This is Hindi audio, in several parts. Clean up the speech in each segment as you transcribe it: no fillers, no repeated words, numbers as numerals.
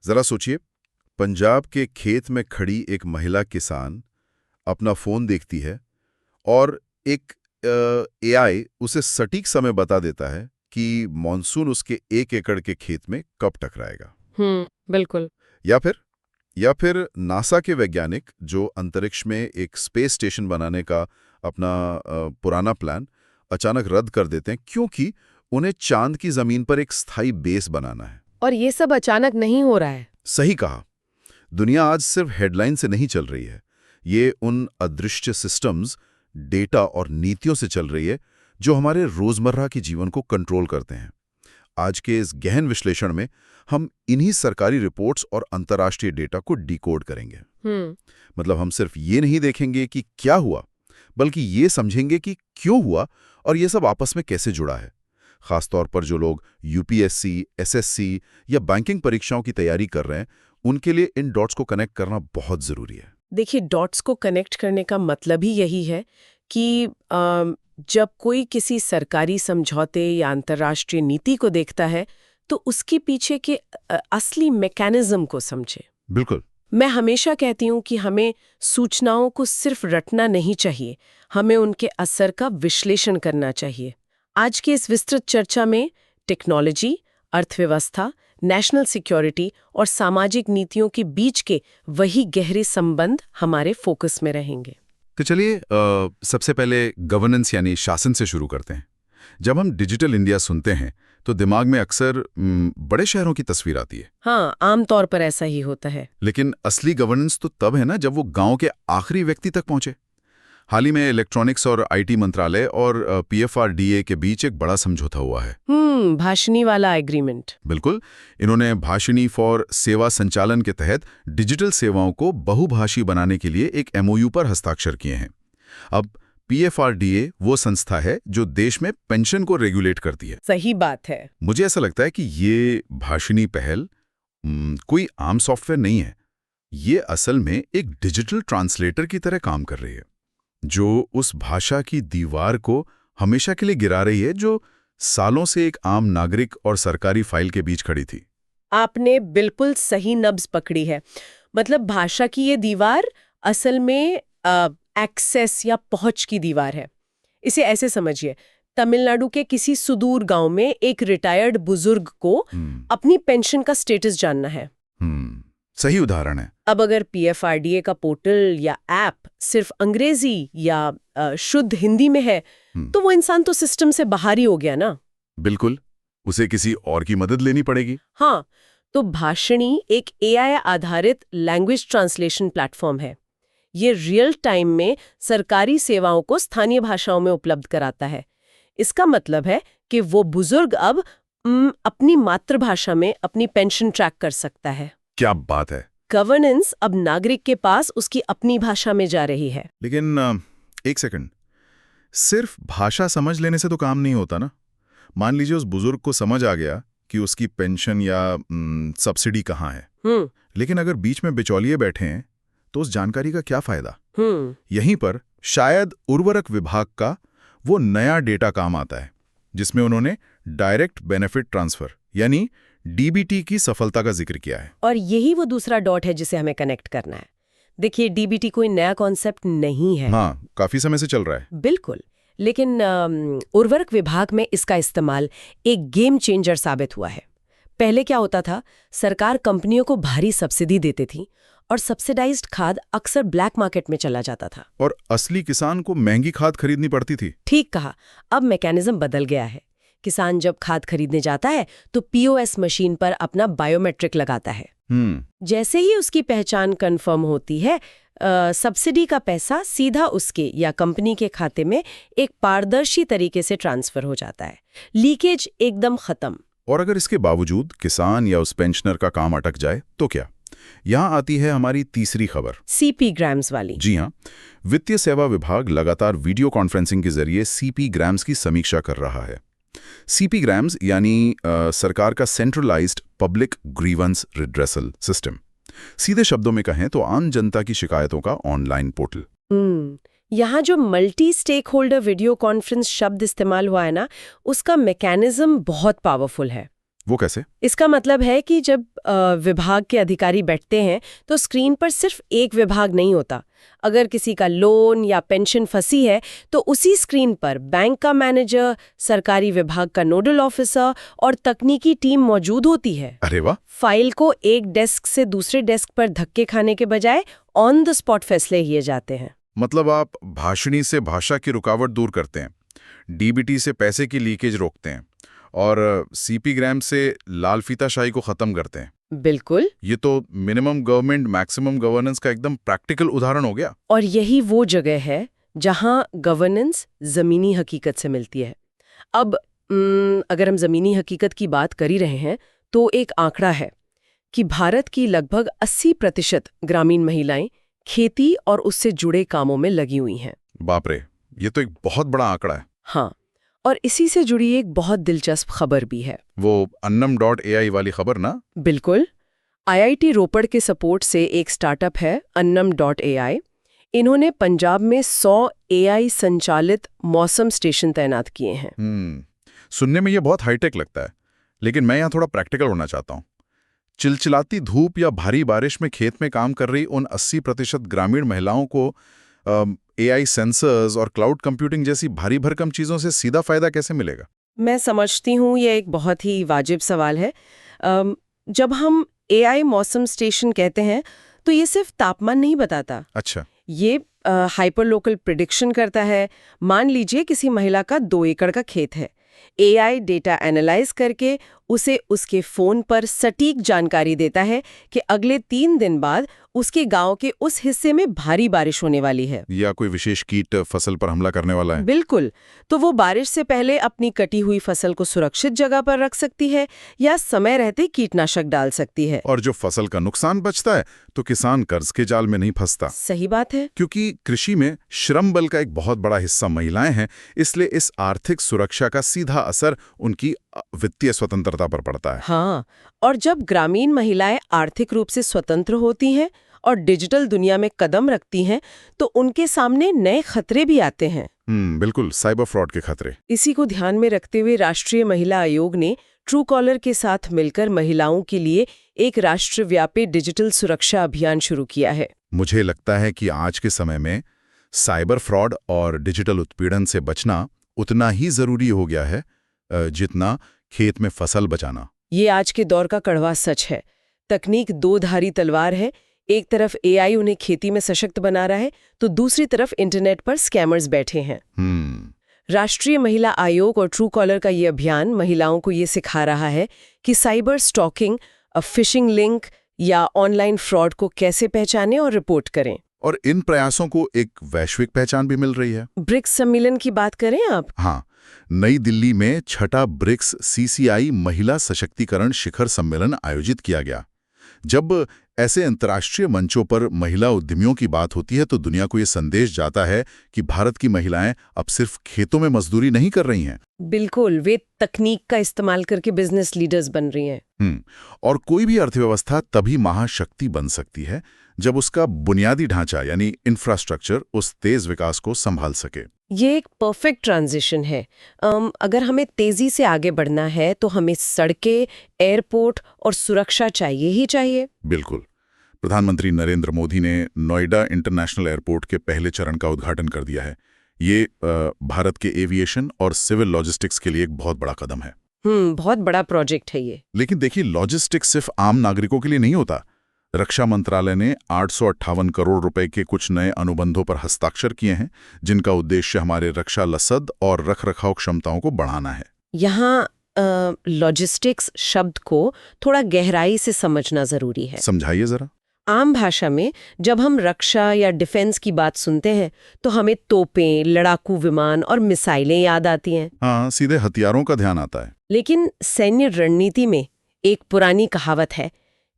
जरा सोचिए, पंजाब के खेत में खड़ी एक महिला किसान अपना फोन देखती है और एक एआई उसे सटीक समय बता देता है कि मॉनसून उसके 1 एकड़ के खेत में कब टकराएगा। बिल्कुल। या फिर नासा के वैज्ञानिक जो अंतरिक्ष में एक स्पेस स्टेशन बनाने का अपना पुराना प्लान अचानक रद्द कर देते हैं क्योंकि उन्हें चांद की जमीन पर एक स्थायी बेस बनाना है। और ये सब अचानक नहीं हो रहा है। सही कहा। दुनिया आज सिर्फ हेडलाइन से नहीं चल रही है, ये उन अदृश्य सिस्टम्स, डेटा और नीतियों से चल रही है जो हमारे रोजमर्रा के जीवन को कंट्रोल करते हैं। आज के इस गहन विश्लेषण में हम इन्हीं सरकारी रिपोर्ट्स और अंतर्राष्ट्रीय डेटा को डिकोड करेंगे। मतलब हम सिर्फ ये नहीं देखेंगे कि क्या हुआ, बल्कि ये समझेंगे कि क्यों हुआ और ये सब आपस में कैसे जुड़ा है। खासतौर पर जो लोग यूपीएससी, एसएससी या बैंकिंग परीक्षाओं की तैयारी कर रहे हैं, उनके लिए इन डॉट्स को कनेक्ट करना बहुत जरूरी है। देखिए, डॉट्स को कनेक्ट करने का मतलब ही यही है कि जब कोई किसी सरकारी समझौते या अंतर्राष्ट्रीय नीति को देखता है तो उसके पीछे के असली मैकेनिज्म को समझे। बिल्कुल। मैं हमेशा कहती हूँ कि हमें सूचनाओं को सिर्फ रटना नहीं चाहिए, हमें उनके असर का विश्लेषण करना चाहिए। आज की इस विस्तृत चर्चा में टेक्नोलॉजी, अर्थव्यवस्था, नेशनल सिक्योरिटी और सामाजिक नीतियों के बीच के वही गहरे संबंध हमारे फोकस में रहेंगे। तो चलिए सबसे पहले गवर्नेंस यानी शासन से शुरू करते हैं। जब हम डिजिटल इंडिया सुनते हैं तो दिमाग में अक्सर बड़े शहरों की तस्वीर आती है। हाँ, आमतौर पर ऐसा ही होता है। लेकिन असली गवर्नेंस तो तब है ना जब वो गांव के आखिरी व्यक्ति तक पहुंचे। हाल ही में इलेक्ट्रॉनिक्स और आईटी मंत्रालय और पीएफआरडीए के बीच एक बड़ा समझौता हुआ है। भाषणी वाला एग्रीमेंट। बिल्कुल। इन्होंने भाषणी फॉर सेवा संचालन के तहत डिजिटल सेवाओं को बहुभाषी बनाने के लिए एक एमओयू पर हस्ताक्षर किए हैं। अब पीएफआरडीए वो संस्था है जो देश में पेंशन को रेगुलेट करती है। सही बात है। मुझे ऐसा लगता है कि ये भाषणी पहल कोई आम सॉफ्टवेयर नहीं है। ये असल में एक डिजिटल ट्रांसलेटर की तरह काम कर रही है, जो उस भाषा की दीवार को हमेशा के लिए गिरा रही है जो सालों से एक आम नागरिक और सरकारी फाइल के बीच खड़ी थी। आपने बिल्कुल सही नब्ज पकड़ी है। मतलब भाषा की ये दीवार असल में एक्सेस या पहुंच की दीवार है। इसे ऐसे समझिए, तमिलनाडु के किसी सुदूर गांव में एक रिटायर्ड बुजुर्ग को अपनी पेंशन का स्टेटस जानना है। सही उदाहरण है। अब अगर पीएफआरडीए का पोर्टल या ऐप सिर्फ अंग्रेजी या शुद्ध हिंदी में है तो वो इंसान तो सिस्टम से बाहर ही हो गया ना। बिल्कुल, उसे किसी और की मदद लेनी पड़ेगी। हाँ, तो भाषणी एक एआई आधारित लैंग्वेज ट्रांसलेशन प्लेटफॉर्म है। ये रियल टाइम में सरकारी सेवाओं को स्थानीय भाषाओं में उपलब्ध कराता है। इसका मतलब है कि वो बुजुर्ग अब अपनी मातृभाषा में अपनी पेंशन ट्रैक कर सकता है। क्या बात है। गवर्नेंस अब नागरिक के पास उसकी अपनी भाषा में जा रही है। लेकिन एक सेकंड, सिर्फ भाषा समझ लेने से तो काम नहीं होता ना। मान लीजिए उस बुजुर्ग को समझ आ गया कि उसकी पेंशन या सब्सिडी कहाँ है, लेकिन अगर बीच में बिचौलिए बैठे हैं तो उस जानकारी का क्या फायदा। यहीं पर शायद उर्वरक विभाग का वो नया डेटा काम आता है जिसमें उन्होंने डायरेक्ट बेनिफिट ट्रांसफर यानी डीबीटी की सफलता का जिक्र किया है। और यही वो दूसरा डॉट है जिसे हमें कनेक्ट करना है। देखिए, डीबीटी कोई नया कॉन्सेप्ट नहीं है। हाँ, काफी समय से चल रहा है। बिल्कुल, लेकिन उर्वरक विभाग में इसका इस्तेमाल एक गेम चेंजर साबित हुआ है। पहले क्या होता था, सरकार कंपनियों को भारी सब्सिडी देती थी और सब्सिडाइज्ड खाद अक्सर ब्लैक मार्केट में चला जाता था और असली किसान को महंगी खाद खरीदनी पड़ती थी। ठीक कहा। अब मैकेनिज्म बदल गया है। किसान जब खाद खरीदने जाता है तो पीओएस मशीन पर अपना बायोमेट्रिक लगाता है। जैसे ही उसकी पहचान कंफर्म होती है, सब्सिडी का पैसा सीधा उसके या कंपनी के खाते में एक पारदर्शी तरीके से ट्रांसफर हो जाता है। लीकेज एकदम खत्म। और अगर इसके बावजूद किसान या उस पेंशनर का काम अटक जाए तो क्या? यहाँ आती है हमारी तीसरी खबर, सीपी ग्राम्स वाली। जी हाँ, वित्तीय सेवा विभाग लगातार वीडियो कॉन्फ्रेंसिंग के जरिए सीपी ग्राम्स की समीक्षा कर रहा है। सीपी ग्राम्स यानी सरकार का centralised public grievance redressal system. सीधे शब्दों में कहें तो आम जनता की शिकायतों का ऑनलाइन पोर्टल। यहाँ जो multi stakeholder video conference शब्द इस्तेमाल हुआ है ना, उसका मैकेनिज्म बहुत पावरफुल है। वो कैसे? इसका मतलब है कि जब विभाग के अधिकारी बैठते हैं तो स्क्रीन पर सिर्फ एक विभाग नहीं होता। अगर किसी का लोन या पेंशन फंसी है तो उसी स्क्रीन पर बैंक का मैनेजर, सरकारी विभाग का नोडल ऑफिसर और तकनीकी टीम मौजूद होती है। अरे वाह! फाइल को एक डेस्क से दूसरे डेस्क पर धक्के खाने के बजाय ऑन द स्पॉट फैसले किए जाते हैं। मतलब आप भाषणी से भाषा की रुकावट दूर करते हैं, डीबीटी से पैसे की लीकेज रोकते हैं और सीपी ग्राम से लाल फीताशाही को खत्म करते हैं। बिल्कुल। ये तो मिनिमम गवर्नमेंट मैक्सिमम गवर्नेंस का एकदम प्रैक्टिकल उदाहरण हो गया। और यही वो जगह है जहां गवर्नेंस जमीनी हकीकत से मिलती है। अब अगर हम जमीनी हकीकत की बात कर ही रहे हैं तो एक आंकड़ा है कि भारत की लगभग 80% ग्रामीण महिलाएं खेती और उससे जुड़े कामों में लगी हुई हैं। बाप रे, ये तो एक बहुत बड़ा आंकड़ा है। हाँ, और इसी से जुड़ी एक बहुत दिलचस्प खबर भी है। वो अन्नम.ai वाली खबर ना? बिल्कुल। आईआईटी रोपड़ के सपोर्ट से एक स्टार्टअप है अन्नम.ai। इन्होंने पंजाब में 100 एआई संचालित मौसम स्टेशन तैनात किए हैं। सुनने में ये बहुत हाईटेक लगता है, लेकिन मैं यहाँ थोड़ा प्रैक्टिकल होना चाहता हूँ। चिलचिलाती धूप या भारी बारिश में खेत में काम कर रही उन 80% ग्रामीण महिलाओं को एआई सेंसर्स और क्लाउड कंप्यूटिंग जैसी भारी भरकम चीज़ों से सीधा फायदा कैसे मिलेगा? मैं समझती हूँ ये एक बहुत ही वाजिब सवाल है। जब हम एआई मौसम स्टेशन कहते हैं तो ये सिर्फ तापमान नहीं बताता। अच्छा। ये हाइपर लोकल प्रिडिक्शन करता है। मान लीजिए किसी महिला का 2 एकड़ का खेत है। एआई डेटा एनालाइज करके उसे उसके फोन पर सटीक जानकारी देता है कि अगले 3 दिन बाद उसके गांव के उस हिस्से में भारी बारिश होने वाली है या कोई विशेष कीट फसल पर हमला करने वाला है। बिल्कुल। तो वो बारिश से पहले अपनी कटी हुई फसल को सुरक्षित जगह पर रख सकती है या समय रहते कीटनाशक डाल सकती है। और जो फसल का नुकसान बचता है तो किसान कर्ज के जाल में नहीं फंसता। सही बात है। क्योंकि कृषि में श्रम बल का एक बहुत बड़ा हिस्सा महिलाएं हैं, इसलिए इस आर्थिक सुरक्षा का सीधा असर उनकी वित्तीय स्वतंत्रता पर पड़ता है। हाँ, और जब ग्रामीण महिलाएं आर्थिक रूप से स्वतंत्र होती हैं और डिजिटल दुनिया में कदम रखती हैं तो उनके सामने नए खतरे भी आते हैं। बिल्कुल, साइबर फ्रॉड के खतरे। इसी को ध्यान में रखते हुए राष्ट्रीय महिला आयोग ने ट्रू कॉलर के साथ मिलकर महिलाओं के लिए एक राष्ट्रव्यापी डिजिटल सुरक्षा अभियान शुरू किया है। मुझे लगता है कि आज के समय में साइबर फ्रॉड और डिजिटल उत्पीड़न से बचना उतना ही जरूरी हो गया है जितना खेत में फसल बचाना। ये आज के दौर का कड़वा सच है। तकनीक 2 धारी तलवार है। एक तरफ एआई उन्हें खेती में सशक्त बना रहा है तो दूसरी तरफ इंटरनेट पर स्कैमर्स बैठे हैं। राष्ट्रीय महिला आयोग और ट्रू कॉलर का ये अभियान महिलाओं को ये सिखा रहा है कि साइबर स्टॉकिंग, फिशिंग लिंक या ऑनलाइन फ्रॉड को कैसे पहचानें और रिपोर्ट करें। और इन प्रयासों को एक वैश्विक पहचान भी मिल रही है। ब्रिक्स सम्मेलन की बात करें आप? हाँ, नई दिल्ली में 6ठा ब्रिक्स सीसीआई महिला सशक्तिकरण शिखर सम्मेलन आयोजित किया गया। जब ऐसे अंतर्राष्ट्रीय मंचों पर महिला उद्यमियों की बात होती है तो दुनिया को ये संदेश जाता है कि भारत की महिलाएं अब सिर्फ खेतों में मजदूरी नहीं कर रही हैं। बिल्कुल, वे तकनीक का इस्तेमाल करके बिजनेस लीडर्स बन रही हैं। और कोई भी अर्थव्यवस्था तभी महाशक्ति बन सकती है जब उसका बुनियादी ढांचा यानी इंफ्रास्ट्रक्चर उस तेज विकास को संभाल सके। ये एक परफेक्ट ट्रांजिशन है। अगर हमें तेजी से आगे बढ़ना है तो हमें सड़कें, एयरपोर्ट और सुरक्षा चाहिए ही चाहिए। बिल्कुल। प्रधानमंत्री नरेंद्र मोदी ने नोएडा इंटरनेशनल एयरपोर्ट के पहले चरण का उद्घाटन कर दिया है। ये भारत के एविएशन और सिविल लॉजिस्टिक्स के लिए एक बहुत बड़ा कदम है। बहुत बड़ा प्रोजेक्ट है ये। लेकिन देखिए, लॉजिस्टिक्स सिर्फ आम नागरिकों के लिए नहीं होता। रक्षा मंत्रालय ने 858 करोड़ रुपए के कुछ नए अनुबंधों पर हस्ताक्षर किए हैं, जिनका उद्देश्य हमारे रक्षा लसद और रखरखाव क्षमताओं को बढ़ाना है। यहाँ लॉजिस्टिक्स शब्द को थोड़ा गहराई से समझना जरूरी है। समझाइए जरा। आम भाषा में जब हम रक्षा या डिफेंस की बात सुनते हैं तो हमें तोपें, लड़ाकू विमान और मिसाइलें याद आती हैं। हाँ, सीधे हथियारों का ध्यान आता है। लेकिन सैन्य रणनीति में एक पुरानी कहावत है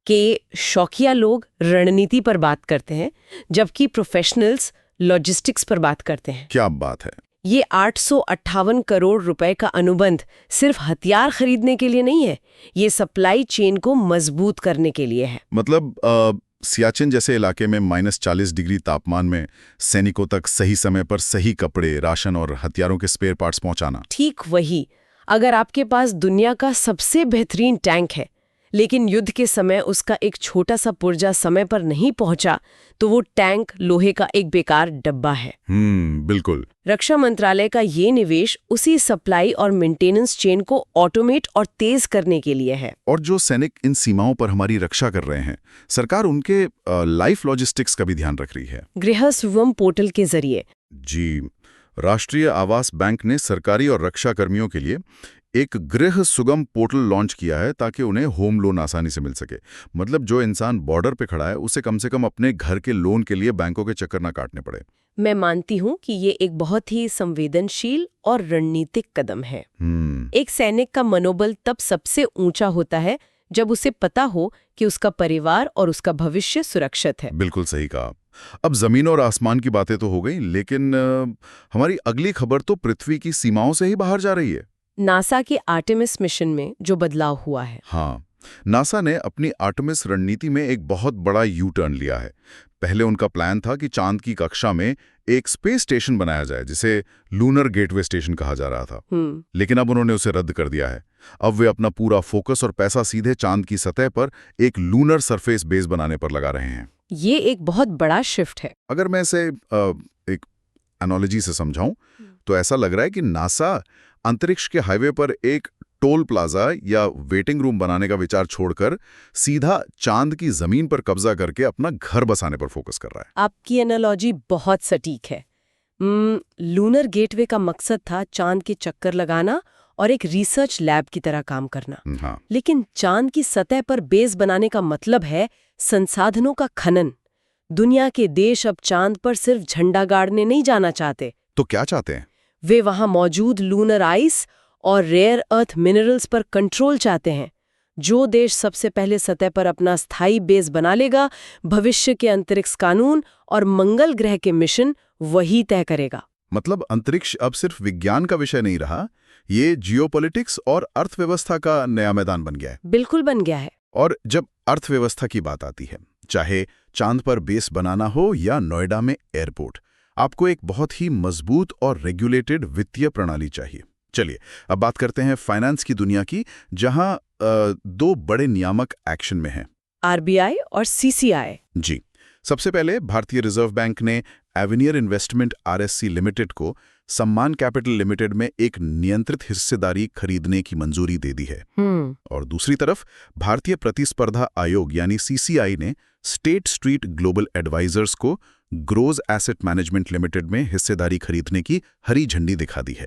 कि शौकिया लोग रणनीति पर बात करते हैं जबकि प्रोफेशनल्स लॉजिस्टिक्स पर बात करते हैं। क्या बात है। ये 858 करोड़ रुपए का अनुबंध सिर्फ हथियार खरीदने के लिए नहीं है, ये सप्लाई चेन को मजबूत करने के लिए है। मतलब सियाचिन जैसे इलाके में -40 डिग्री तापमान में सैनिकों तक सही समय पर सही कपड़े, राशन और हथियारों के स्पेयर पार्ट्स पहुंचाना। ठीक वही। अगर आपके पास दुनिया का सबसे बेहतरीन टैंक है लेकिन युद्ध के समय उसका एक छोटा सा पुर्जा समय पर नहीं पहुंचा, तो वो टैंक लोहे का एक बेकार डब्बा है। बिल्कुल। रक्षा मंत्रालय का ये निवेश उसी सप्लाई और मेंटेनेंस चेन को ऑटोमेट और तेज करने के लिए है। और जो सैनिक इन सीमाओं पर हमारी रक्षा कर रहे हैं, सरकार उनके लाइफ लॉजिस्टिक्स का भी ध्यान रख रही है। गृह सुगम पोर्टल के जरिए। जी, राष्ट्रीय आवास बैंक ने सरकारी और रक्षा कर्मियों के लिए एक गृह सुगम पोर्टल लॉन्च किया है ताकि उन्हें होम लोन आसानी से मिल सके। मतलब जो इंसान बॉर्डर पे खड़ा है उसे कम से कम अपने घर के लोन के लिए बैंकों के चक्कर ना काटने पड़े। मैं मानती हूँ कि ये एक बहुत ही संवेदनशील और रणनीतिक कदम है। एक सैनिक का मनोबल तब सबसे ऊंचा होता है जब उसे पता हो कि उसका परिवार और उसका भविष्य सुरक्षित है। बिल्कुल सही कहा। अब जमीन और आसमान की बातें तो हो गई, लेकिन हमारी अगली खबर तो पृथ्वी की सीमाओं से ही बाहर जा रही है। नासा के आर्टेमिस मिशन में जो बदलाव हुआ है। हाँ, नासा ने अपनी आर्टेमिस रणनीति में एक बहुत बड़ा यू टर्न लिया है। पहले उनका प्लान था कि चांद की कक्षा में एक स्पेस स्टेशन बनाया जाए जिसे लूनर गेटवे स्टेशन कहा जा रहा था। लेकिन अब उन्होंने उसे रद्द कर दिया है। अब वे अपना पूरा फोकस और पैसा सीधे चांद की सतह पर एक लूनर सरफेस बेस बनाने पर लगा रहे हैं। ये एक बहुत बड़ा शिफ्ट है। अगर मैं इसे एक एनालॉजी से समझाऊं तो ऐसा लग रहा है कि नासा अंतरिक्ष के हाईवे पर एक टोल प्लाजा या वेटिंग रूम बनाने का विचार छोड़कर सीधा चांद की जमीन पर कब्जा करके अपना घर बसाने पर फोकस कर रहा है। आपकी एनालॉजी बहुत सटीक है। लूनर गेटवे का मकसद था चांद के चक्कर लगाना और एक रिसर्च लैब की तरह काम करना। हाँ। लेकिन चांद की सतह पर बेस बनाने का मतलब है संसाधनों का खनन। दुनिया के देश अब चांद पर सिर्फ झंडा गाड़ने नहीं जाना चाहते। तो क्या चाहते हैं? वे वहां मौजूद लूनर आइस और रेयर अर्थ मिनरल्स पर कंट्रोल चाहते हैं। जो देश सबसे पहले सतह पर अपना स्थायी बेस बना लेगा, भविष्य के अंतरिक्ष कानून और मंगल ग्रह के मिशन वही तय करेगा। मतलब अंतरिक्ष अब सिर्फ विज्ञान का विषय नहीं रहा, ये जियोपॉलिटिक्स और अर्थव्यवस्था का नया मैदान बन गया है। बिल्कुल बन गया है। और जब अर्थव्यवस्था की बात आती है, चाहे चांद पर बेस बनाना हो या नोएडा में एयरपोर्ट, आपको एक बहुत ही मजबूत और रेगुलेटेड वित्तीय प्रणाली चाहिए। चलिए अब बात करते हैं फाइनेंस की दुनिया की, जहां दो बड़े नियामक एक्शन में हैं, आरबीआई और सीसीआई। जी, सबसे पहले भारतीय रिजर्व बैंक ने एवेनियर इन्वेस्टमेंट आरएससी लिमिटेड को सम्मान कैपिटल लिमिटेड में एक नियंत्रित हिस्सेदारी खरीदने की मंजूरी दे दी है। और दूसरी तरफ भारतीय प्रतिस्पर्धा आयोग यानी सीसीआई ने स्टेट स्ट्रीट ग्लोबल एडवाइजर्स को ग्रोज एसेट मैनेजमेंट लिमिटेड में हिस्सेदारी खरीदने की हरी झंडी दिखा दी है।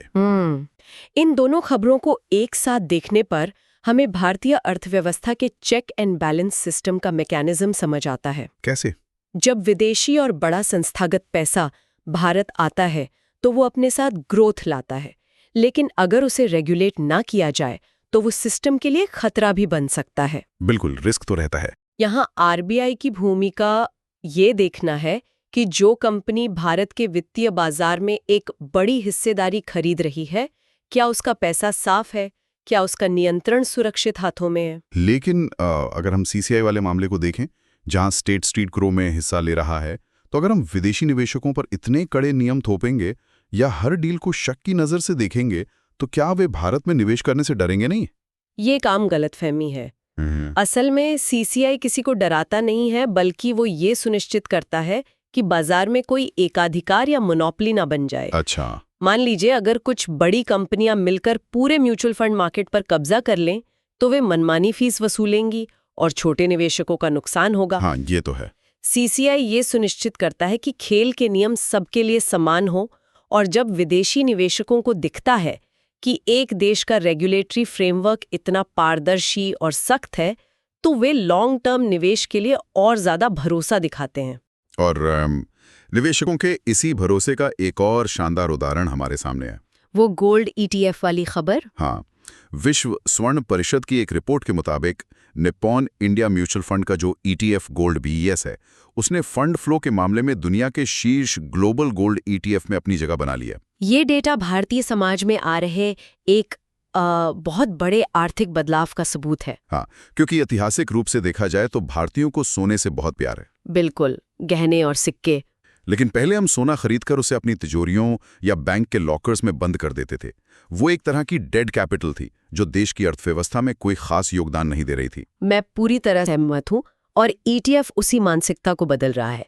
इन दोनों खबरों को एक साथ देखने पर हमें भारतीय अर्थव्यवस्था के चेक एंड बैलेंस सिस्टम का मैकेनिज्म समझ आता है। कैसे? जब विदेशी और बड़ा संस्थागत पैसा भारत आता है तो वो अपने साथ ग्रोथ लाता है, लेकिन अगर उसे रेगुलेट ना किया जाए तो वो सिस्टम के लिए खतरा भी बन सकता है। बिल्कुल, रिस्क तो रहता है। यहाँ आरबीआई की भूमिका ये देखना है कि जो कंपनी भारत के वित्तीय बाजार में एक बड़ी हिस्सेदारी खरीद रही है, क्या उसका पैसा साफ है, क्या उसका नियंत्रण सुरक्षित हाथों में है। लेकिन अगर हम सीसीआई वाले मामले को देखें, जहां स्टेट स्ट्रीट ग्रो में हिस्सा ले रहा है, तो अगर हम विदेशी निवेशकों पर इतने कड़े नियम थोपेंगे या हर डील को शक की नजर से देखेंगे, तो क्या वे भारत में निवेश करने से डरेंगे नहीं? ये काम गलतफहमी है। असल में सीसीआई किसी को डराता नहीं है, बल्कि वो ये सुनिश्चित करता है कि बाजार में कोई एकाधिकार या मोनोपोली ना बन जाए। अच्छा। मान लीजिए अगर कुछ बड़ी कंपनियां मिलकर पूरे म्यूचुअल फंड मार्केट पर कब्जा कर लें, तो वे मनमानी फीस वसूलेंगी और छोटे निवेशकों का नुकसान होगा। हाँ, ये तो है। सीसीआई ये सुनिश्चित करता है कि खेल के नियम सबके लिए समान हो, और जब विदेशी निवेशकों को दिखता है कि एक देश का रेगुलेटरी फ्रेमवर्क इतना पारदर्शी और सख्त है, तो वे लॉन्ग टर्म निवेश के लिए और ज्यादा भरोसा दिखाते हैं। और निवेशकों के इसी भरोसे का एक और शानदार उदाहरण हमारे सामने है। वो गोल्ड ईटीएफ वाली खबर। हाँ, विश्व स्वर्ण परिषद की एक रिपोर्ट के मुताबिक निप्पॉन इंडिया म्यूचुअल फंड का जो ईटीएफ गोल्ड बीईएस है, उसने फंड फ्लो के मामले में दुनिया के शीर्ष ग्लोबल गोल्ड ईटीएफ में अपनी जगह बना लिया। ये डेटा भारतीय समाज में आ रहे एक बहुत बड़े आर्थिक बदलाव का सबूत है। हाँ, क्योंकि ऐतिहासिक रूप से देखा जाए तो भारतीयों को सोने से बहुत प्यार है। बिल्कुल, गहने और सिक्के। लेकिन पहले हम सोना खरीदकर उसे अपनी तिजोरियों या बैंक के लॉकर्स में बंद कर देते थे। वो एक तरह की डेड कैपिटल थी जो देश की अर्थव्यवस्था में कोई खास योगदान नहीं दे रही थी। मैं पूरी तरह सहमत हूँ और ईटीएफ उसी मानसिकता को बदल रहा है।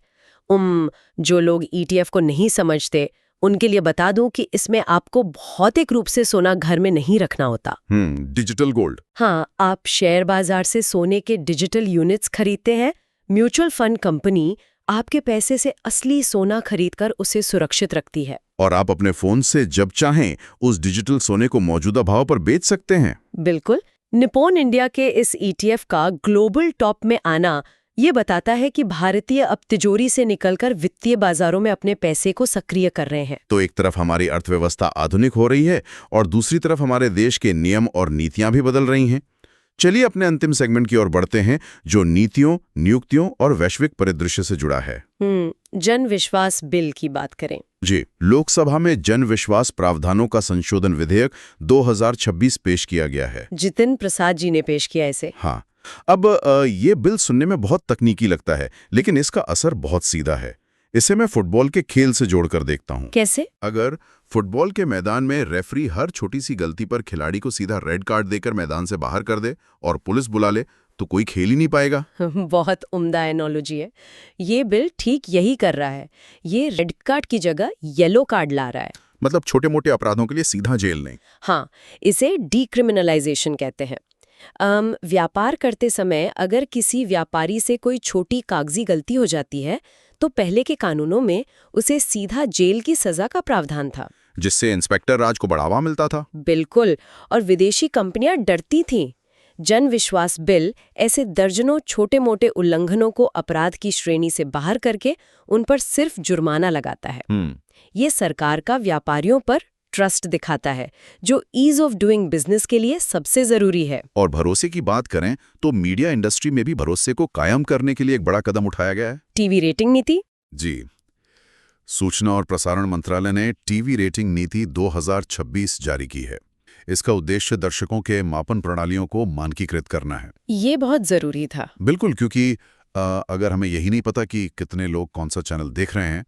जो लोग ईटीएफ को नहीं समझते उनके लिए बता दूं कि इसमें आपको भौतिक रूप से सोना घर में नहीं रखना होता। Digital gold. हाँ, आप शेयर बाजार से सोने के डिजिटल यूनिट्स खरीदते हैं। म्यूचुअल फंड कंपनी आपके पैसे से असली सोना खरीदकर उसे सुरक्षित रखती है और आप अपने फोन से जब चाहें उस डिजिटल सोने को मौजूदा भाव पर बेच सकते हैं। बिल्कुल। निप्पॉन इंडिया के इस ईटीएफ का ग्लोबल टॉप में आना ये बताता है कि भारतीय अब तिजोरी से निकलकर वित्तीय बाजारों में अपने पैसे को सक्रिय कर रहे हैं। तो एक तरफ हमारी अर्थव्यवस्था आधुनिक हो रही है और दूसरी तरफ हमारे देश के नियम और नीतियां भी बदल रही हैं। चलिए अपने अंतिम सेगमेंट की ओर बढ़ते हैं जो नीतियों, नियुक्तियों और वैश्विक परिदृश्य से जुड़ा है। जन विश्वास बिल की बात करें। जी, लोकसभा में जन विश्वास प्रावधानों का संशोधन विधेयक 2026 पेश किया गया है। जितिन प्रसाद जी ने पेश किया इसे। हाँ, अब ये बिल सुनने में बहुत तकनीकी लगता है लेकिन इसका असर बहुत सीधा है। इसे मैं फुटबॉल के खेल से जोड़कर देखता हूँ। कैसे? अगर फुटबॉल के मैदान में रेफरी हर छोटी सी गलती पर खिलाड़ी को सीधा रेड कार्ड देकर मैदान से बाहर कर दे और पुलिस बुला ले तो कोई खेल ही नहीं पाएगा। बहुत उम्दा एनोलॉजी है। ये बिल ठीक यही कर रहा है। ये रेड कार्ड की जगह येलो कार्ड ला रहा है। मतलब छोटे मोटे अपराधों के लिए सीधा जेल नहीं। हाँ, इसे डीक्रिमिनलाइजेशन कहते हैं। व्यापार करते समय अगर किसी व्यापारी से कोई छोटी कागजी गलती हो जाती है तो पहले के कानूनों में उसे सीधा जेल की सजा का प्रावधान था, जिससे इंस्पेक्टर राज को बढ़ावा मिलता था। बिल्कुल, और विदेशी कंपनियां डरती थीं। जन विश्वास बिल ऐसे दर्जनों छोटे मोटे उल्लंघनों को अपराध की श्रेणी से बाहर करके उन पर सिर्फ जुर्माना लगाता है। ये सरकार का व्यापारियों पर ट्रस्ट दिखाता है जो ईज ऑफ डूइंग बिजनेस के लिए सबसे जरूरी है। और भरोसे की बात करें तो मीडिया इंडस्ट्री में भी भरोसे को कायम करने के लिए एक बड़ा कदम उठाया गया है। टीवी रेटिंग नीति। जी, सूचना और प्रसारण मंत्रालय ने टीवी रेटिंग नीति 2026 जारी की है। इसका उद्देश्य दर्शकों के मापन प्रणालियों को मानकीकृत करना है। ये बहुत जरूरी था। बिल्कुल, क्योंकि अगर हमें यही नहीं पता कि कितने लोग कौन सा चैनल देख रहे हैं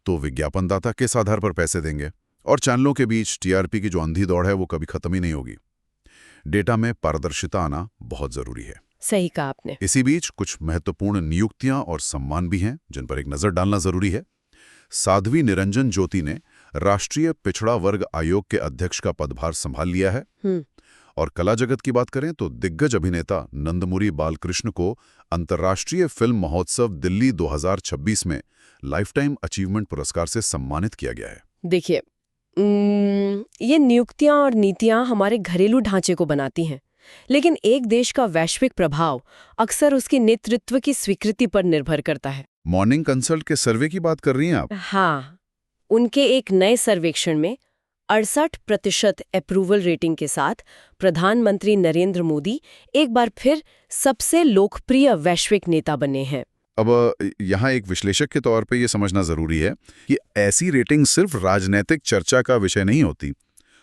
तो विज्ञापनदाता किस आधार पर पैसे देंगे, और चैनलों के बीच टीआरपी की जो अंधी दौड़ है वो कभी खत्म ही नहीं होगी। डेटा में पारदर्शिता आना बहुत जरूरी है। सही कहा आपने। इसी बीच कुछ महत्वपूर्ण नियुक्तियां और सम्मान भी हैं जिन पर एक नजर डालना जरूरी है। साध्वी निरंजन ज्योति ने राष्ट्रीय पिछड़ा वर्ग आयोग के अध्यक्ष का पदभार संभाल लिया है। और कला जगत की बात करें तो दिग्गज अभिनेता नंदमुरी बालकृष्ण को अंतर्राष्ट्रीय फिल्म महोत्सव दिल्ली 2026 में लाइफटाइम अचीवमेंट पुरस्कार से सम्मानित किया गया है। देखिए, ये नियुक्तियां और नीतियां हमारे घरेलू ढांचे को बनाती हैं, लेकिन एक देश का वैश्विक प्रभाव अक्सर उसके नेतृत्व की स्वीकृति पर निर्भर करता है। मॉर्निंग कंसल्ट के सर्वे की बात कर रही हैं आप? हाँ, उनके एक नए सर्वेक्षण में 68% अप्रूवल रेटिंग के साथ प्रधानमंत्री नरेंद्र मोदी एक बार फिर सबसे लोकप्रिय वैश्विक नेता बने हैं। अब यहाँ एक विश्लेषक के तौर पे ये समझना जरूरी है कि ऐसी रेटिंग सिर्फ राजनीतिक चर्चा का विषय नहीं होती।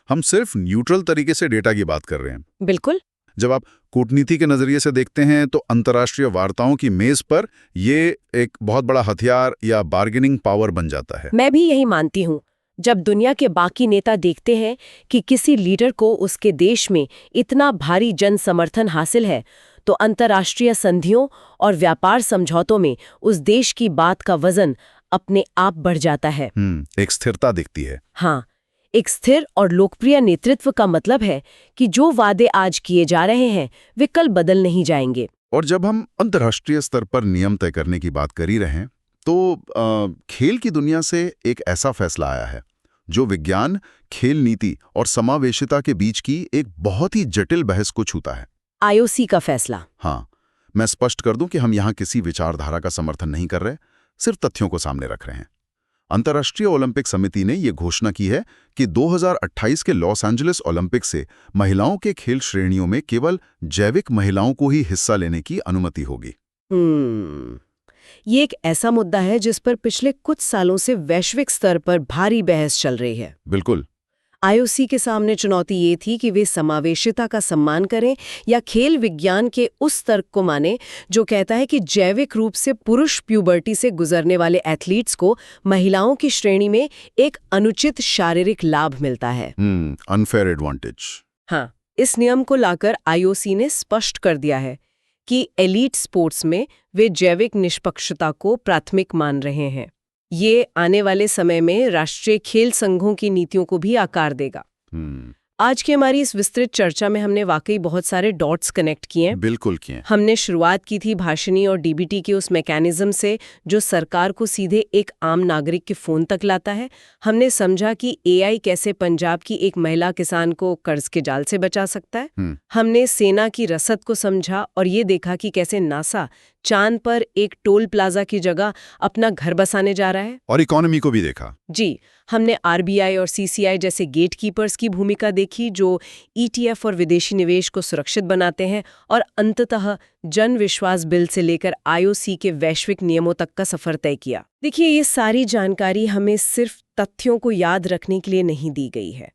हम सिर्फ न्यूट्रल तरीके से डेटा की बात कर रहे हैं। बिल्कुल। जब आप कूटनीति के नजरिए से देखते हैं तो अंतर्राष्ट्रीय वार्ताओं की मेज पर ये एक बहुत बड़ा हथियार या बार्गेनिंग पावर बन जाता है। मैं भी यही मानती हूँ। जब दुनिया के बाकी नेता देखते हैं कि किसी लीडर को उसके देश में इतना भारी जन समर्थन हासिल है तो अंतर्राष्ट्रीय संधियों और व्यापार समझौतों में उस देश की बात का वजन अपने आप बढ़ जाता है। एक स्थिरता दिखती है। हाँ, एक स्थिर और लोकप्रिय नेतृत्व का मतलब है कि जो वादे आज किए जा रहे हैं वे कल बदल नहीं जाएंगे। और जब हम अंतर्राष्ट्रीय स्तर पर नियम तय करने की बात कर ही रहे हैं तो खेल की दुनिया से एक ऐसा फैसला आया है जो विज्ञान, खेल नीति और समावेशिता के बीच की एक बहुत ही जटिल बहस को छूता है। आईओसी का फैसला। हाँ, मैं स्पष्ट कर दूं कि हम यहाँ किसी विचारधारा का समर्थन नहीं कर रहे, सिर्फ तथ्यों को सामने रख रहे हैं। अंतर्राष्ट्रीय ओलंपिक समिति ने ये घोषणा की है कि 2028 के लॉस एंजलिस ओलंपिक से महिलाओं के खेल श्रेणियों में केवल जैविक महिलाओं को ही हिस्सा लेने की अनुमति होगी। ये एक ऐसा मुद्दा है जिस पर पिछले कुछ सालों से वैश्विक स्तर पर भारी बहस चल रही है। बिल्कुल। आईओसी के सामने चुनौती ये थी कि वे समावेशिता का सम्मान करें या खेल विज्ञान के उस तर्क को माने जो कहता है कि जैविक रूप से पुरुष प्यूबर्टी से गुजरने वाले एथलीट्स को महिलाओं की श्रेणी में एक अनुचित शारीरिक लाभ मिलता है। Unfair advantage. हाँ, इस नियम को लाकर आईओसी ने स्पष्ट कर दिया है कि एलीट स्पोर्ट्स में वे जैविक निष्पक्षता को प्राथमिक मान रहे हैं। ये आने वाले समय में राष्ट्रीय खेल संघों की नीतियों को भी आकार देगा। आज की हमारी इस विस्तृत चर्चा में हमने वाकई बहुत सारे डॉट्स कनेक्ट किए हैं। बिल्कुल किए। हमने शुरुआत की थी भाषिणी और डीबीटी के उस मैकेनिज्म से जो सरकार को सीधे एक आम नागरिक के फोन तक लाता है। हमने समझा कि एआई कैसे पंजाब की एक महिला किसान को कर्ज के जाल से बचा सकता है। हमने सेना की रसद को समझा और ये देखा कि कैसे नासा चांद पर एक टोल प्लाजा की जगह अपना घर बसाने जा रहा है। और इकोनॉमी को भी देखा। जी, हमने आरबीआई और सीसीआई जैसे गेटकीपर्स की भूमिका देखी जो ईटीएफ और विदेशी निवेश को सुरक्षित बनाते हैं, और अंततः जन विश्वास बिल से लेकर आईओसी के वैश्विक नियमों तक का सफर तय किया। देखिए, ये सारी जानकारी हमें सिर्फ तथ्यों को याद रखने के लिए नहीं दी गई है।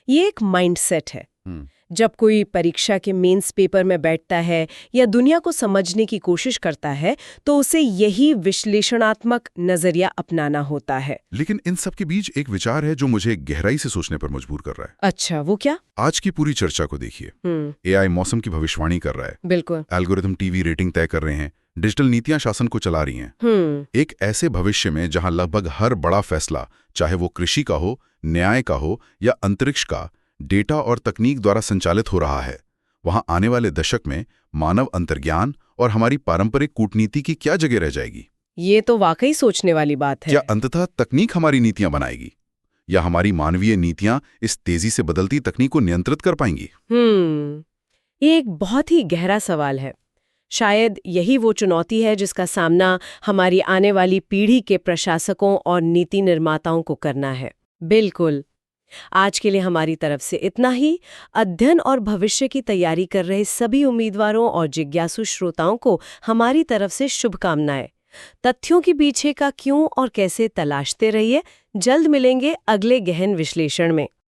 ये एक माइंडसेट है। जब कोई परीक्षा के मेंस पेपर में बैठता है या दुनिया को समझने की कोशिश करता है तो उसे यही विश्लेषणात्मक नजरिया अपनाना होता है। लेकिन इन सब के बीच एक विचार है जो मुझे गहराई से सोचने पर मजबूर कर रहा है। अच्छा, वो क्या? आज की पूरी चर्चा को देखिए। एआई मौसम की भविष्यवाणी कर रहा है। बिल्कुल। एल्गोरिथम टीवी रेटिंग तय कर रहे हैं। डिजिटल नीतियां शासन को चला रही हैं। एक ऐसे भविष्य में जहां लगभग हर बड़ा फैसला, चाहे वो कृषि का हो, न्याय का हो या अंतरिक्ष का, डेटा और तकनीक द्वारा संचालित हो रहा है, वहां आने वाले दशक में मानव अंतर्ज्ञान और हमारी पारंपरिक कूटनीति की क्या जगह रह जाएगी? ये तो वाकई सोचने वाली बात है। क्या अंततः तकनीक हमारी नीतियां बनाएगी या हमारी मानवीय नीतियां इस तेजी से बदलती तकनीक को नियंत्रित कर पाएंगी? ये एक बहुत ही गहरा सवाल है। शायद यही वो चुनौती है जिसका सामना हमारी आने वाली पीढ़ी के प्रशासकों और नीति निर्माताओं को करना है। बिल्कुल। आज के लिए हमारी तरफ से इतना ही। अध्ययन और भविष्य की तैयारी कर रहे सभी उम्मीदवारों और जिज्ञासु श्रोताओं को हमारी तरफ से शुभकामनाएं। तथ्यों के पीछे का क्यों और कैसे तलाशते रहिए। जल्द मिलेंगे अगले गहन विश्लेषण में।